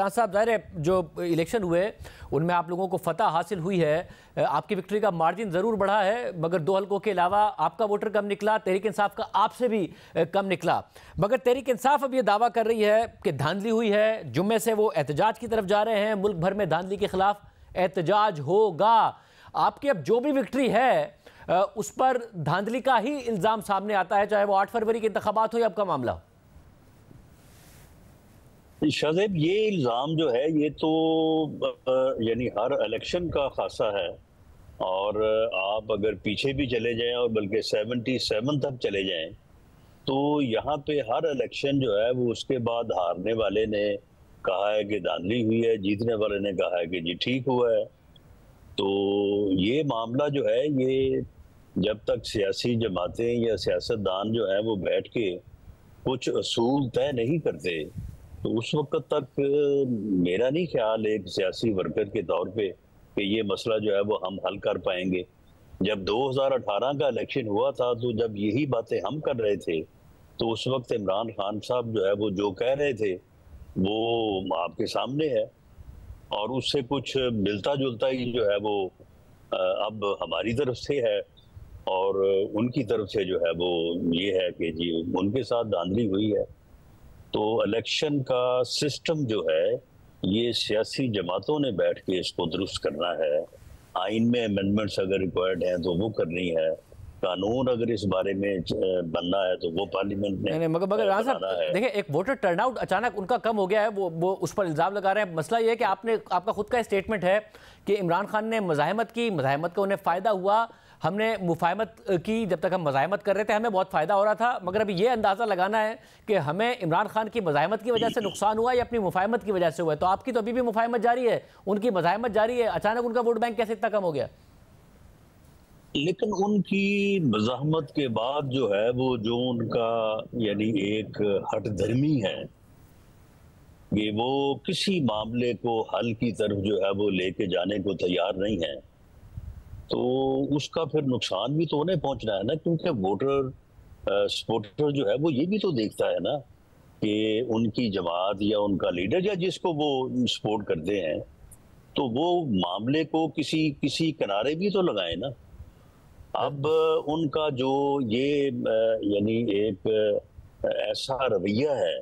राना साहब, ज़ाहिर है जो इलेक्शन हुए उनमें आप लोगों को फतह हासिल हुई है, आपकी विक्ट्री का मार्जिन ज़रूर बढ़ा है, मगर 2 हलकों के अलावा आपका वोटर कम निकला, तहरीक इंसाफ का आपसे भी कम निकला। मगर तहरीक इंसाफ अब ये दावा कर रही है कि धांधली हुई है, जुम्मे से वो एहतजाज की तरफ जा रहे हैं, मुल्क भर में धांधली के खिलाफ एहतजाज होगा। आपकी अब जो भी विक्ट्री है उस पर धांधली का ही इल्ज़ाम सामने आता है, चाहे वो 8 फरवरी के इंतखाबात हो या आपका मामला हो। शाहजेब, ये इल्ज़ाम जो है ये तो यानी हर इलेक्शन का खासा है। और आप अगर पीछे भी चले जाएं और बल्कि 77 तक चले जाएं तो यहाँ पे हर इलेक्शन जो है वो उसके बाद हारने वाले ने कहा है कि धांधली हुई है, जीतने वाले ने कहा है कि जी ठीक हुआ है। तो ये मामला जो है ये जब तक सियासी जमातें या सियासतदान जो है वो बैठ के कुछ असूल तय नहीं करते तो उस वक्त तक मेरा नहीं ख्याल एक सियासी वर्कर के तौर पे कि ये मसला जो है वो हम हल कर पाएंगे। जब 2018 का इलेक्शन हुआ था तो जब यही बातें हम कर रहे थे तो उस वक्त इमरान खान साहब जो है वो जो कह रहे थे वो आपके सामने है और उससे कुछ मिलता जुलता ही जो है वो अब हमारी तरफ से है और उनकी तरफ से जो है वो ये है कि जी उनके साथ धांधली हुई है। तो इलेक्शन का सिस्टम जो है ये सियासी जमातों ने बैठ के इसको दुरुस्त करना है। आइन में अमेंडमेंट्स अगर रिक्वायर्ड हैं तो वो करनी है, कानून अगर इस बारे में बनना है तो वो पार्लियामेंट ने मगर राना साहब देखिए, एक वोटर टर्नआउट अचानक उनका कम हो गया है, वो उस पर इल्ज़ाम लगा रहे हैं। मसला ये है कि आपका खुद का स्टेटमेंट है कि इमरान खान ने मज़ाहमत की, मज़ाहमत का उन्हें फ़ायदा हुआ, हमने मुफाहमत की, जब तक हम मज़ाहमत कर रहे थे हमें बहुत फ़ायदा हो रहा था। मगर अभी ये अंदाज़ा लगाना है कि हमें इमरान खान की मज़ाहमत की वजह से नुकसान हुआ या अपनी मुफाहमत की वजह से हुआ है। तो आपकी तो अभी भी मुफाहमत जारी है, उनकी मज़ाहमत जारी है, अचानक उनका वोट बैंक कैसे इतना कम हो गया? लेकिन उनकी मज़ाहमत के बाद जो है वो जो उनका यानी एक हट धर्मी है कि वो किसी मामले को हल की तरफ जो है वो लेके जाने को तैयार नहीं है तो उसका फिर नुकसान भी तो उन्हें पहुंचना है ना, क्योंकि वोटर सपोर्टर जो है वो ये भी तो देखता है ना कि उनकी जमात या उनका लीडर या जिसको वो सपोर्ट करते हैं तो वो मामले को किसी किसी किनारे भी तो लगाए ना। अब उनका जो ये यानी एक ऐसा रवैया है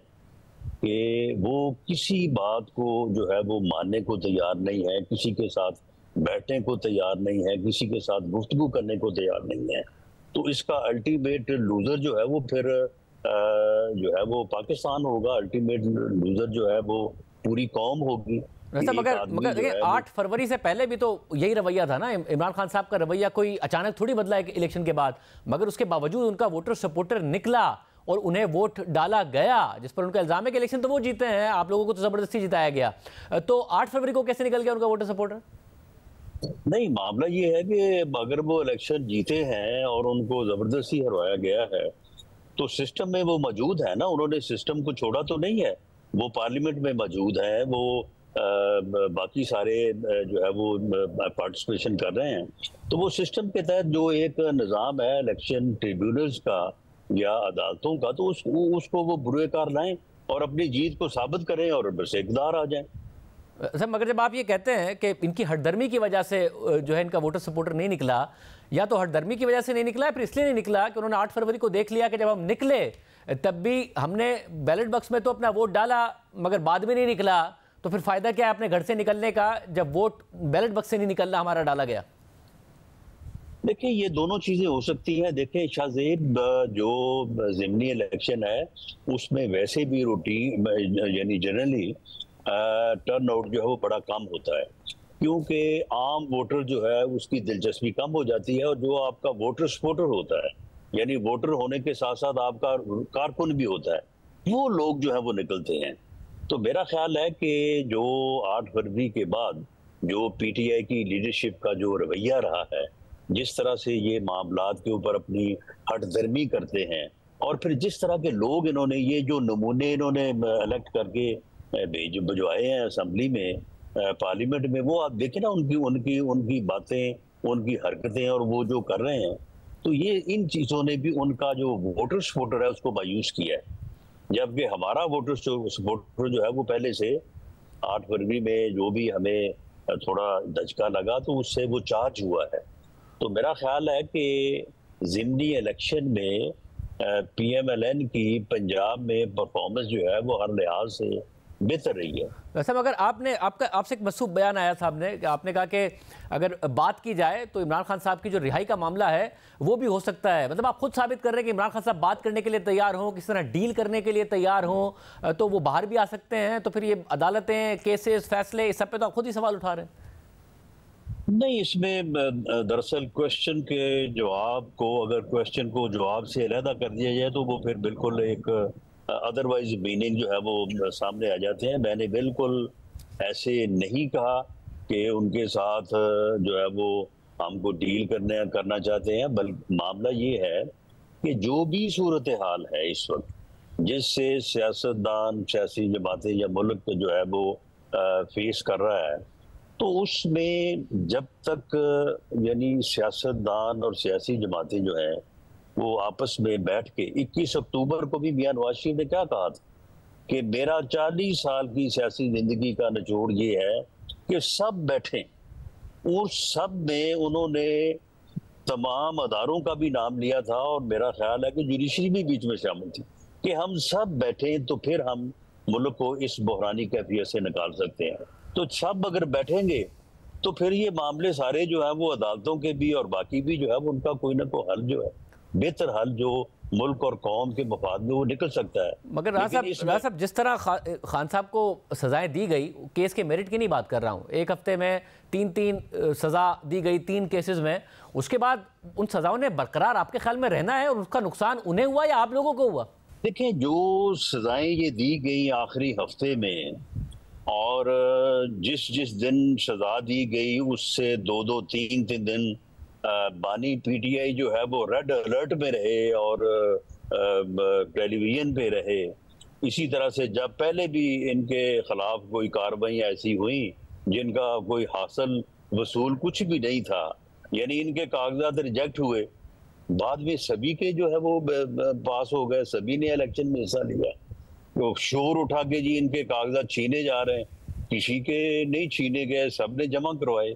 कि वो किसी बात को जो है वो मानने को तैयार नहीं है, किसी के साथ बैठने को तैयार नहीं है, किसी के साथ गुफ्तगू करने को तैयार नहीं है। तो इसका अल्टीमेट लूजर जो है वो फिर जो है वो पाकिस्तान होगा, अल्टीमेट लूजर जो है वो पूरी कौम होगी। मगर देखिए 8 फरवरी से पहले भी तो यही रवैया था ना, इमरान खान साहब का रवैया कोई अचानक थोड़ी बदला है इलेक्शन के बाद। मगर उसके बावजूद उनका वोटर सपोर्टर निकला और उन्हें वोट डाला गया, जिस पर उनका इल्जाम है कि इलेक्शन तो वो जीते हैं, आप लोगों को तो जबरदस्ती जिताया गया। तो 8 फरवरी को कैसे निकल गया उनका वोटर सपोर्टर? नहीं, मामला ये है कि अगर वो इलेक्शन जीते हैं और उनको जबरदस्ती हरवाया गया है तो सिस्टम में वो मौजूद है ना, उन्होंने सिस्टम को छोड़ा तो नहीं है, वो पार्लियामेंट में मौजूद है, वो बाकी सारे जो है वो पार्टिसिपेशन कर रहे हैं। तो वो सिस्टम के तहत जो एक निज़ाम है इलेक्शन ट्रिब्यूनल्स का या अदालतों का, तो उसको वो बुरेकार लाएं और अपनी जीत को साबित करें और बस इक़्तिदार आ जाएं। सर मगर जब आप ये कहते हैं कि इनकी हटधर्मी की वजह से जो है इनका वोटर सपोर्टर नहीं निकला, या तो हटधर्मी की वजह से नहीं निकला, फिर इसलिए नहीं निकला कि उन्होंने 8 फरवरी को देख लिया कि जब हम निकले तब भी हमने बैलेट बॉक्स में तो अपना वोट डाला मगर बाद में नहीं निकला, तो फिर फायदा क्या है अपने घर से निकलने का जब वोट बैलेट बॉक्स से नहीं निकलना हमारा डाला गया? देखिए ये दोनों चीजें हो सकती हैं। देखिए शाहजेब, जो ज़िमनी इलेक्शन है उसमें वैसे भी रूटीन यानी जनरली टर्न आउट जो है वो बड़ा कम होता है, क्योंकि आम वोटर जो है उसकी दिलचस्पी कम हो जाती है और जो आपका वोटर सपोर्टर होता है यानी वोटर होने के साथ साथ आपका कारकुन भी होता है, वो लोग जो है वो निकलते हैं। तो मेरा ख्याल है कि जो 8 फरवरी के बाद जो पीटीआई की लीडरशिप का जो रवैया रहा है, जिस तरह से ये मामलात के ऊपर अपनी हटदर्मी करते हैं और फिर जिस तरह के लोग इन्होंने ये जो नमूने इन्होंने इलेक्ट करके भिजवाए हैं असेंबली में, पार्लियामेंट में, वो आप देखें ना उनकी उनकी उनकी बातें, उनकी हरकतें और वो जो कर रहे हैं, तो ये इन चीज़ों ने भी उनका जो वोटर सपोर्टर है उसको मायूस किया है। जबकि हमारा वोटर सपोर्टर जो है वो पहले से 8 फरवरी में जो भी हमें थोड़ा धचका लगा तो उससे वो चार्ज हुआ है। तो मेरा ख्याल है कि ज़िमनी इलेक्शन में पीएमएलएन की पंजाब में परफॉर्मेंस जो है वो हर लिहाज से बेहतर रही है। वैसे अगर आपसे एक मसूब बयान आया सामने कि आपने कहा कि अगर बात की जाए तो इमरान खान साहब की जो रिहाई का मामला है वो भी हो सकता है, मतलब आप खुद साबित कर रहे हैं कि इमरान खान साहब बात करने के लिए तैयार हों, किसी तरह डील करने के लिए तैयार हों तो वो बाहर भी आ सकते हैं। तो फिर ये अदालतें, केसेस, फैसले, इस सब पे तो आप खुद ही सवाल उठा रहे हैं। नहीं, इसमें दरअसल क्वेश्चन के जवाब को, अगर क्वेश्चन को जवाब से अलहदा कर दिया जाए तो वो फिर बिल्कुल एक अदरवाइज मीनिंग जो है वो सामने आ जाते हैं। मैंने बिल्कुल ऐसे नहीं कहा कि उनके साथ जो है वो हमको डील करना चाहते हैं, बल्कि मामला ये है कि जो भी सूरत हाल है इस वक्त, जिससे सियासतदान, सियासी जमातें या मुल्क जो है वो फेस कर रहा है, तो उसमें जब तक यानी सियासतदान और सियासी जमातें जो हैं वो आपस में बैठ के 21 अक्टूबर को भी मियां नवाज शरीफ ने क्या कहा था कि मेरा 40 साल की सियासी जिंदगी का निचोड़ ये है कि सब बैठे, और सब में उन्होंने तमाम अदारों का भी नाम लिया था और मेरा ख्याल है कि जुडिशरी भी बीच में शामिल थी कि हम सब बैठे तो फिर हम मुल्क को इस बहरानी कैफियत से निकाल सकते हैं। तो सब अगर बैठेंगे तो फिर ये मामले सारे जो है वो अदालतों के भी और बाकी भी जो है वो उनका कोई ना कोई हल जो है, बेहतर हल जो मुल्क और कौम के मफाद में वो निकल सकता है। मगर राज साहब जिस तरह खान साहब को सजाएं दी गई, केस के मेरिट की नहीं बात कर रहा हूँ, एक हफ्ते में 3 सजा दी गई 3 केसेस में, उसके बाद उन सजाओं ने बरकरार आपके ख्याल में रहना है और उसका नुकसान उन्हें हुआ या आप लोगों को हुआ? देखिए, जो सजाएं ये दी गई आखिरी हफ्ते में और जिस दिन सजा दी गई उससे 2-3 दिन बानी पीटीआई जो है वो रेड अलर्ट में रहे और टेलीविजन पे रहे। इसी तरह से जब पहले भी इनके खिलाफ कोई कार्रवाई ऐसी हुई जिनका कोई हासिल वसूल कुछ भी नहीं था, यानी इनके कागजात रिजेक्ट हुए, बाद में सभी के जो है वो पास हो गए, सभी ने इलेक्शन में हिस्सा लिया। तो शोर उठा के जी इनके कागजात छीने जा रहे हैं, किसी के नहीं छीने गए, सबने जमा करवाए।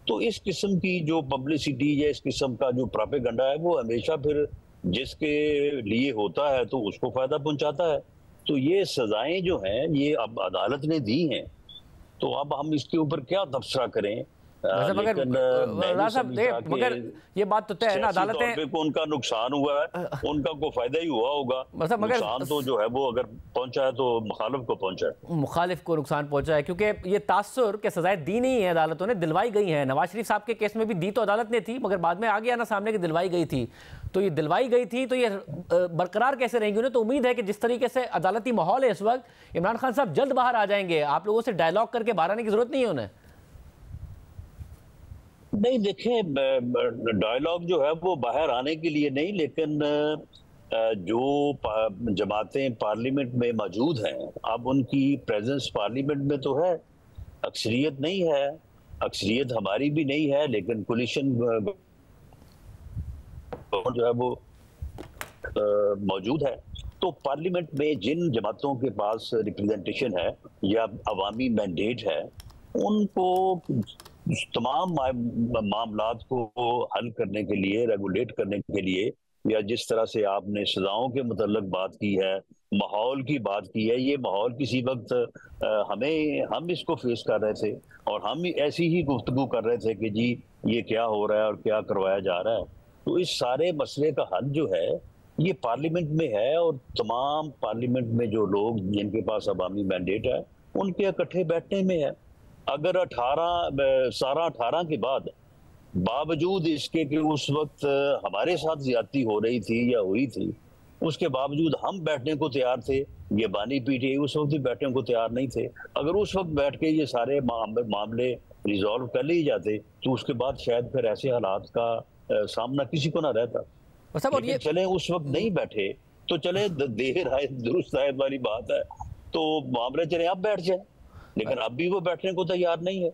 तो इस किस्म की जो पब्लिसिटी या इस किस्म का जो प्रोपेगेंडा है वो हमेशा फिर जिसके लिए होता है तो उसको फायदा पहुंचाता है। तो ये सजाएं जो हैं ये अब अदालत ने दी हैं, तो अब हम इसके ऊपर क्या तबसरा करें। मगर ये बात तो तय है ना, अदालतें को उनका नुकसान हुआ है, उनका को फायदा ही हुआ होगा, नुकसान तो जो है वो अगर पहुंचा है तो मुखालिफ को पहुंचा है, मुखालिफ को नुकसान पहुंचा है, क्योंकि ये तासुर के सजाएं दी नहीं है अदालतों ने, दिलवाई गई है। नवाज शरीफ साहब के केस में भी दी तो अदालत ने थी, मगर बाद में आ गया ना सामने की दिलवाई गई थी। तो ये दिलवाई गई थी तो ये बरकरार कैसे रहेंगी? उन्हें तो उम्मीद है कि जिस तरीके से अदालती माहौल है इस वक्त, इमरान खान साहब जल्द बाहर आ जाएंगे, आप लोगों से डायलॉग करके बाहर आने की जरूरत नहीं है उन्हें। नहीं, देखें, डायलॉग जो है वो बाहर आने के लिए नहीं, लेकिन जो जमातें पार्लियामेंट में मौजूद हैं, अब उनकी प्रेजेंस पार्लियामेंट में तो है, अक्सरियत नहीं है, अक्सरियत हमारी भी नहीं है, लेकिन कोलिशन जो है वो मौजूद है। तो पार्लियामेंट में जिन जमातों के पास रिप्रेजेंटेशन है या अवामी मैंडेट है, उनको तमाम मामलात को हल करने के लिए, रेगुलेट करने के लिए, या जिस तरह से आपने सजाओं के मुतल्लक बात की है, माहौल की बात की है, ये माहौल किसी वक्त हम इसको फेस कर रहे थे और हम ऐसी ही गुफ्तगू कर रहे थे कि जी ये क्या हो रहा है और क्या करवाया जा रहा है। तो इस सारे मसले का हल जो है ये पार्लियामेंट में है और तमाम पार्लियामेंट में जो लोग जिनके पास अवामी मैंडेट है उनके इकट्ठे बैठने में है। अगर 18 के बाद बावजूद इसके कि उस वक्त हमारे साथ ज्यादती हो रही थी या हुई थी, उसके बावजूद हम बैठने को तैयार थे, ये बानी पीटीआई उस वक्त भी बैठने को तैयार नहीं थे। अगर उस वक्त बैठ के ये सारे मामले रिजॉल्व कर लिए जाते तो उसके बाद शायद फिर ऐसे हालात का सामना किसी को ना रहता। लेकिन चले उस वक्त नहीं बैठे तो चले देर आए दुरुस्त आए वाली बात है, तो मामले चले अब बैठ जाए, लेकिन अब भी वो बैठने को तैयार नहीं है।